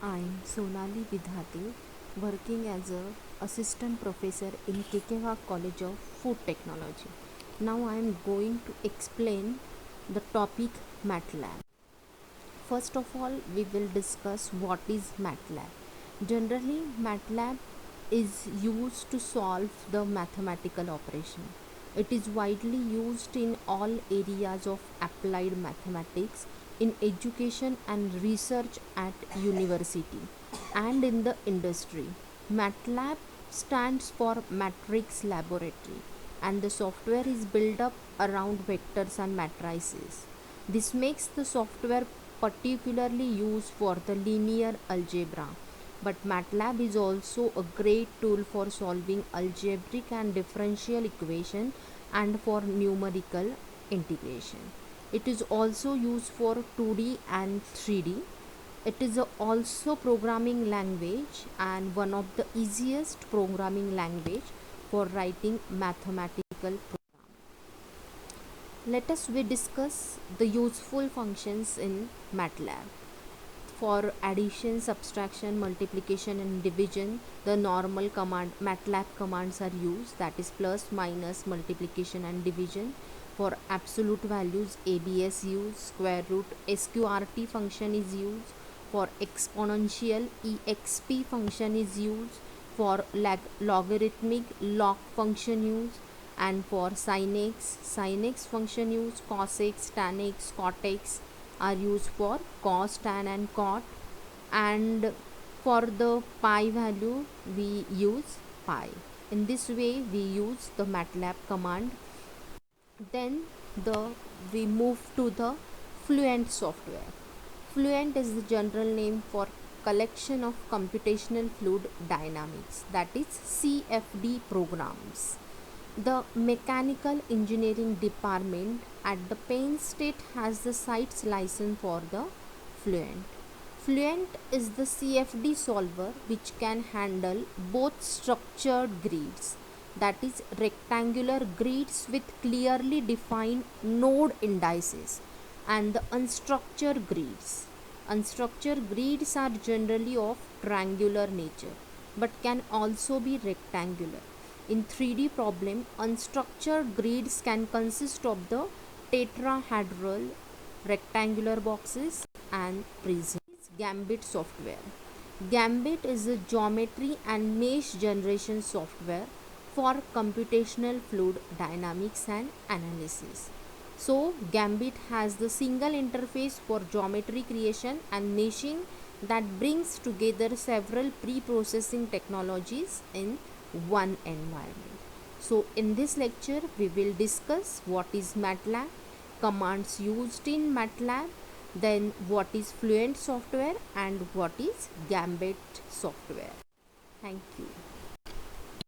I'm Sonali Vidhati, working as a assistant professor in Kekeva College of Food Technology. Now I am going to explain the topic MATLAB. First of all, we will discuss what is MATLAB. Generally, MATLAB is used to solve the mathematical operation. It is widely used in all areas of applied mathematics, in education and research at university and in the industry. MATLAB stands for Matrix Laboratory, and the software is built up around vectors and matrices. This makes the software particularly used for the linear algebra. But MATLAB is also a great tool for solving algebraic and differential equation and for numerical integration. It is also used for 2D and 3D. It is also programming language and one of the easiest programming language for writing mathematical programs. Let us we discuss the useful functions in MATLAB. For addition, subtraction, multiplication and division, the normal command MATLAB commands are used, that is plus, minus, multiplication and division. For absolute values, ABS used, square root, SQRT function is used. For exponential, EXP function is used. For logarithmic, log function used. And for sin x function used, cos x, tan x, cot x are used for cos, tan and cot. And for the pi value we use pi. In this way we use the MATLAB command. Then we move to the Fluent software. Fluent is the general name for collection of computational fluid dynamics, that is CFD programs. The Mechanical Engineering Department at the Penn State has the site's license for the Fluent. Fluent is the CFD solver which can handle both structured grids, that is rectangular grids with clearly defined node indices, and the unstructured grids. Unstructured grids are generally of triangular nature but can also be rectangular. In 3D problem, unstructured grids can consist of the tetrahedral, rectangular boxes and prisms. Gambit software. Gambit is a geometry and mesh generation software for computational fluid dynamics and analysis. So, Gambit has the single interface for geometry creation and meshing that brings together several pre-processing technologies in one environment. So, in this lecture, we will discuss what is MATLAB, commands used in MATLAB, then what is Fluent software and what is Gambit software. Thank you.